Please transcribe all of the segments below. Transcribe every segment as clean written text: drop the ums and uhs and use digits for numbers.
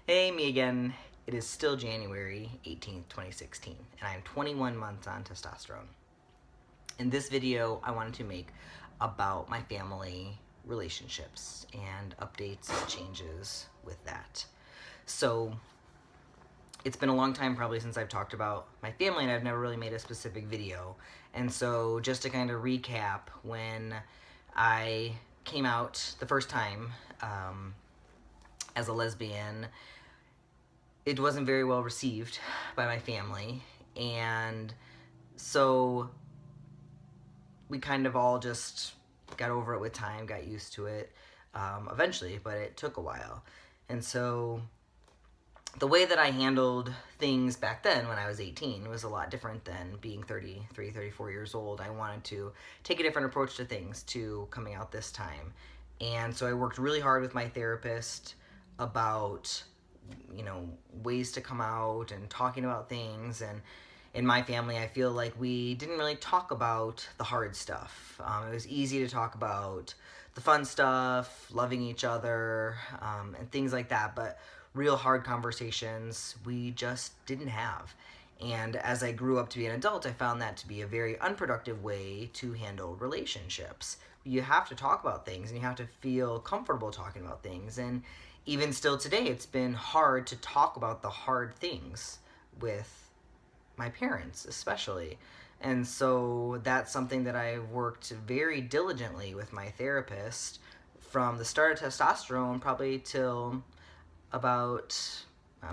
Hey, me again. It is still January 18th, 2016, and I am 21 months on testosterone. In this video, I wanted to make about my family relationships and updates and changes with that. So, it's been a long time probably since I've talked about my family, and I've never really made a specific video. And so, just to kind of recap, when I came out the first time as a lesbian, it wasn't very well received by my family, and so we kind of all just got over it with time, got used to it eventually, but it took a while. And so the way that I handled things back then when I was 18 was a lot different than being 33, 34 years old. I wanted to take a different approach to things to coming out this time. And so I worked really hard with my therapist about ways to come out and talking about things. And in my family, I feel like we didn't really talk about the hard stuff. It was easy to talk about the fun stuff, loving each other, and things like that, but real hard conversations we just didn't have. And as I grew up to be an adult, I found that to be a very unproductive way to handle relationships. You have to talk about things and you have to feel comfortable talking about things. And even still today, it's been hard to talk about the hard things with my parents, especially. And so that's something that I worked very diligently with my therapist from the start of testosterone probably till about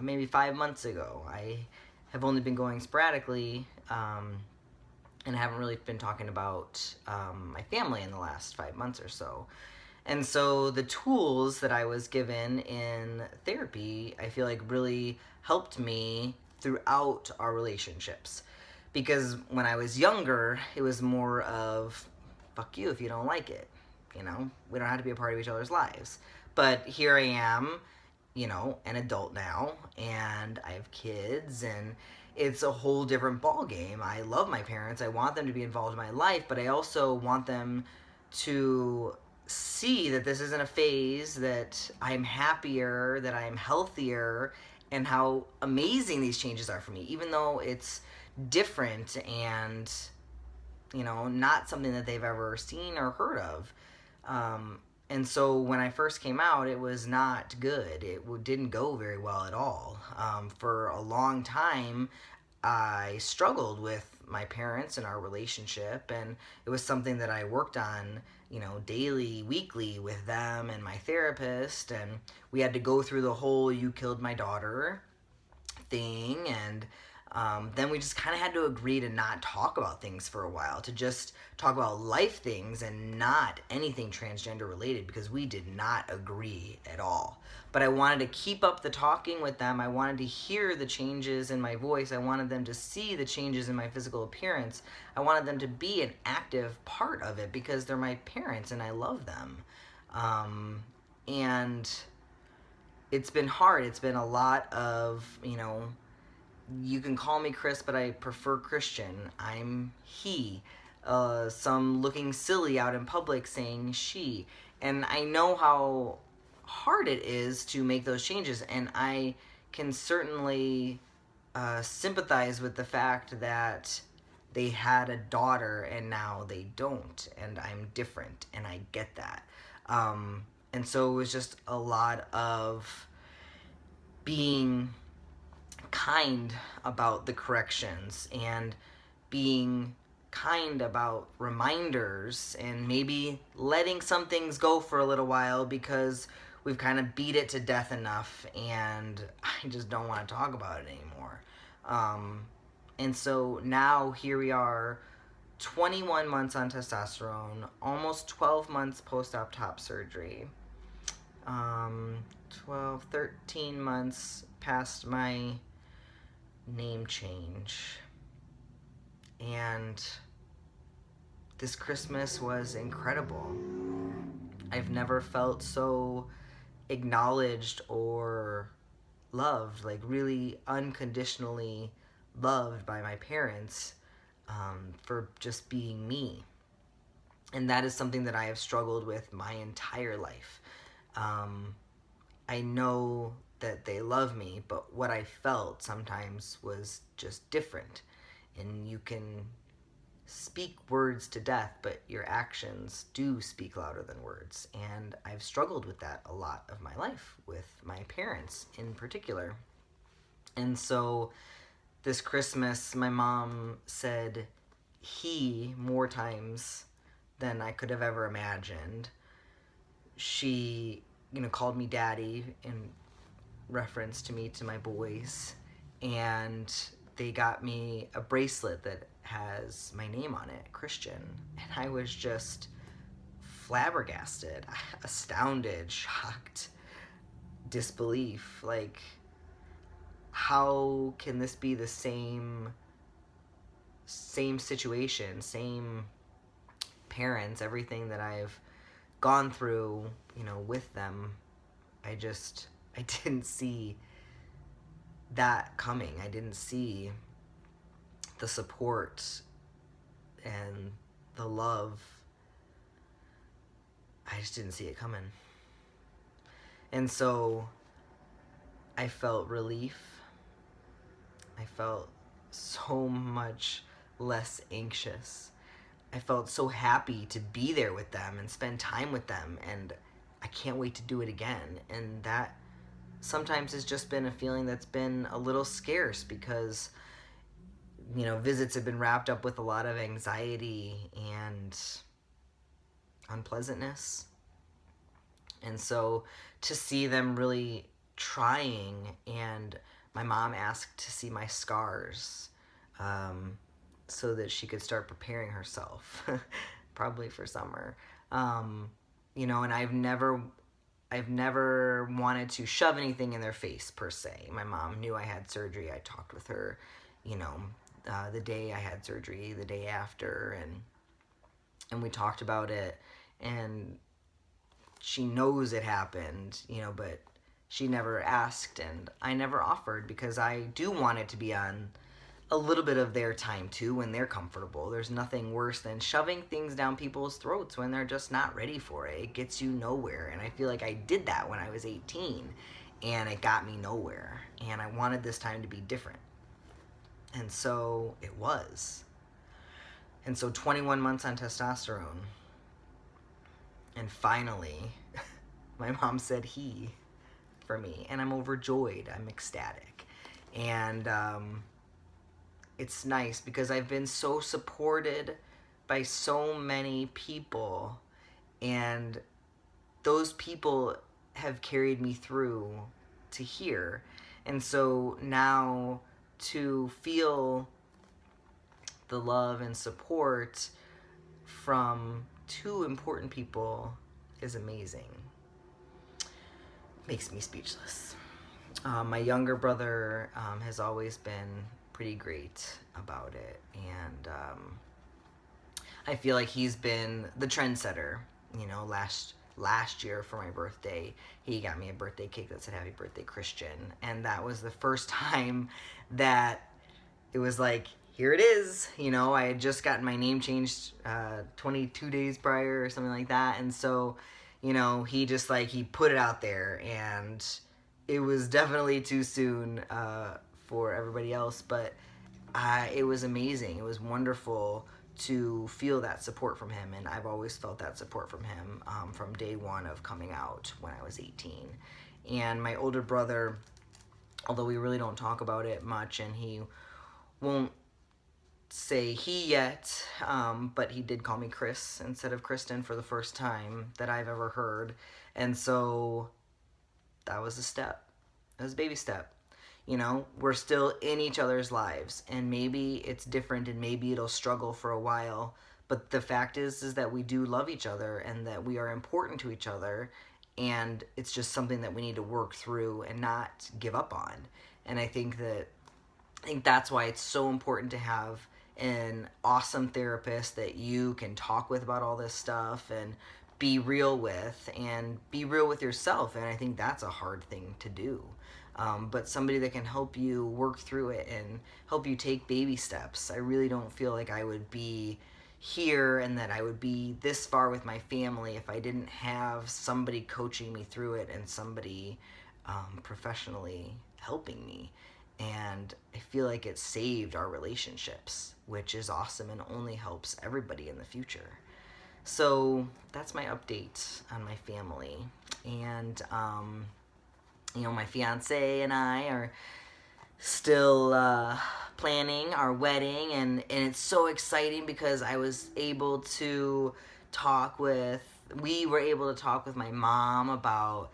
maybe 5 months ago. I have only been going sporadically and haven't really been talking about my family in the last 5 months or so. And so the tools that I was given in therapy, I feel like really helped me throughout our relationships. Because when I was younger, it was more of, fuck you if you don't like it. We don't have to be a part of each other's lives. But here I am, an adult now, and I have kids, and it's a whole different ball game. I love my parents. I want them to be involved in my life, but I also want them to see that this isn't a phase, that I'm happier, that I'm healthier, and how amazing these changes are for me, even though it's different and, not something that they've ever seen or heard of. And so when I first came out, it was not good. It didn't go very well at all. For a long time, I struggled with my parents and our relationship, and it was something that I worked on, daily, weekly with them and my therapist, and we had to go through the whole "you killed my daughter" thing, and then we just kind of had to agree to not talk about things for a while, to just talk about life things and not anything transgender related, because we did not agree at all. But I wanted to keep up the talking with them. I wanted to hear the changes in my voice. I wanted them to see the changes in my physical appearance. I wanted them to be an active part of it because they're my parents and I love them. And it's been hard. It's been a lot of, you can call me Chris, but I prefer Christian. I'm he. Some looking silly out in public saying she. And I know how hard it is to make those changes, and I can certainly sympathize with the fact that they had a daughter and now they don't, and I'm different, and I get that. And so it was just a lot of being kind about the corrections and being kind about reminders and maybe letting some things go for a little while because we've kind of beat it to death enough and I just don't want to talk about it anymore. And so now here we are, 21 months on testosterone, almost 12 months post-op top surgery. 12, 13 months past my name change. And this Christmas was incredible. I've never felt so acknowledged or loved, like really unconditionally loved by my parents for just being me. And that is something that I have struggled with my entire life. I know that they love me, but what I felt sometimes was just different. And you can speak words to death, but your actions do speak louder than words. And I've struggled with that a lot of my life, with my parents in particular. And so this Christmas, my mom said he more times than I could have ever imagined. She, called me daddy in reference to me to my boys, and they got me a bracelet that has my name on it, Christian, and I was just flabbergasted, astounded, shocked, disbelief. Like, how can this be the same situation, same parents, everything that I've gone through, with them? I didn't see that coming. I didn't see the support and the love. I just didn't see it coming. And so I felt relief. I felt so much less anxious. I felt so happy to be there with them and spend time with them, and I can't wait to do it again. And that sometimes has just been a feeling that's been a little scarce because, visits have been wrapped up with a lot of anxiety and unpleasantness. And so to see them really trying, and my mom asked to see my scars so that she could start preparing herself, probably for summer. And I've never wanted to shove anything in their face, per se. My mom knew I had surgery. I talked with her, the day I had surgery, the day after, and we talked about it, and she knows it happened, but she never asked, and I never offered, because I do want it to be on a little bit of their time too, when they're comfortable. There's nothing worse than shoving things down people's throats when they're just not ready for it. It gets you nowhere, and I feel like I did that when I was 18, and it got me nowhere, and I wanted this time to be different. And so it was. And so 21 months on testosterone, and finally, my mom said he for me, and I'm overjoyed. I'm ecstatic. And it's nice because I've been so supported by so many people, and those people have carried me through to here. And so now to feel the love and support from two important people is amazing. Makes me speechless. My younger brother has always been pretty great about it, and I feel like he's been the trendsetter. Last year for my birthday, he got me a birthday cake that said "Happy Birthday, Christian," and that was the first time that it was like, here it is. I had just gotten my name changed 22 days prior or something like that, and so he just he put it out there, and it was definitely too soon for everybody else, but it was amazing. It was wonderful to feel that support from him, and I've always felt that support from him from day one of coming out when I was 18. And my older brother, although we really don't talk about it much, and he won't say he yet, but he did call me Chris instead of Kristen for the first time that I've ever heard, and so that was a step. It was a baby step. We're still in each other's lives, and maybe it's different, and maybe it'll struggle for a while, but the fact is that we do love each other, and that we are important to each other, and it's just something that we need to work through and not give up on. And I think that's why it's so important to have an awesome therapist that you can talk with about all this stuff and be real with, and be real with yourself. And I think that's a hard thing to do. But somebody that can help you work through it and help you take baby steps. I really don't feel like I would be here and that I would be this far with my family if I didn't have somebody coaching me through it, and somebody professionally helping me. And I feel like it saved our relationships, which is awesome and only helps everybody in the future. So that's my update on my family. And, my fiance and I are still planning our wedding, and it's so exciting because we were able to talk with my mom about,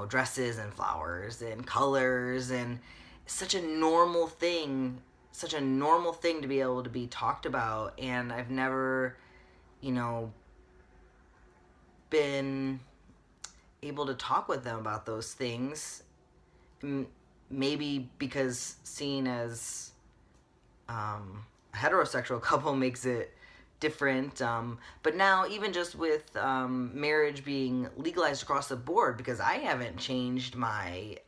dresses and flowers and colors, and such a normal thing, to be able to be talked about. And I've never, been able to talk with them about those things. Maybe because seen as a heterosexual couple makes it different. But now, even just with marriage being legalized across the board, because I haven't changed my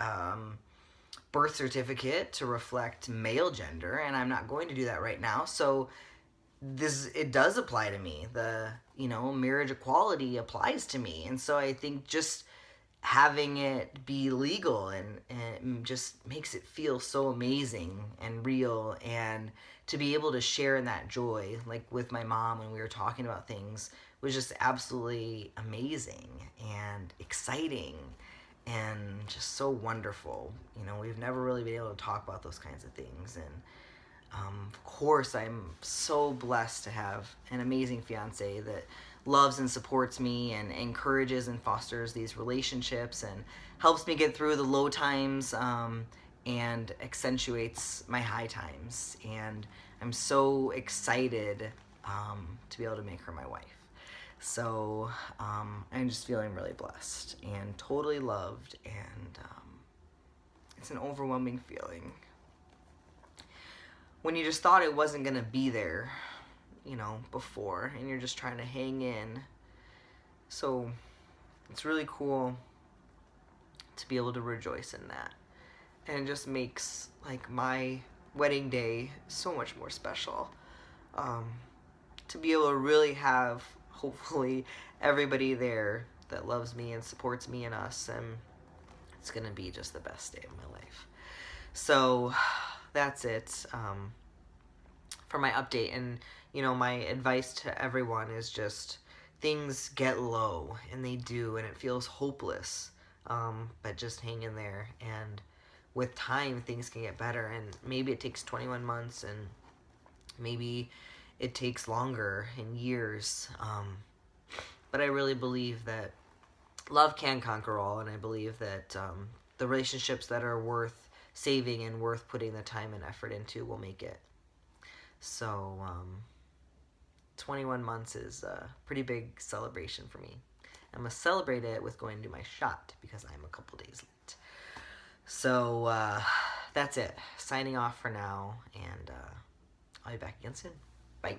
birth certificate to reflect male gender, and I'm not going to do that right now. So it does apply to me. The marriage equality applies to me, and so I think just having it be legal and it just makes it feel so amazing and real. And to be able to share in that joy, like with my mom when we were talking about things, was just absolutely amazing and exciting and just so wonderful. We've never really been able to talk about those kinds of things. And of course, I'm so blessed to have an amazing fiance that loves and supports me and encourages and fosters these relationships and helps me get through the low times, and accentuates my high times. And I'm so excited to be able to make her my wife. So I'm just feeling really blessed and totally loved, and it's an overwhelming feeling when you just thought it wasn't going to be there, before, and you're just trying to hang in. So it's really cool to be able to rejoice in that. And it just makes, like, my wedding day so much more special. To be able to really have, hopefully, everybody there that loves me and supports me and us, and it's going to be just the best day of my life. So that's it for my update. And my advice to everyone is just, things get low, and they do, and it feels hopeless, but just hang in there, and with time things can get better. And maybe it takes 21 months, and maybe it takes longer, in years, but I really believe that love can conquer all, and I believe that the relationships that are worth saving and worth putting the time and effort into will make it. So 21 months is a pretty big celebration for me. I'm going to celebrate it with going to do my shot, because I'm a couple days late. So that's it. Signing off for now, and I'll be back again soon. Bye.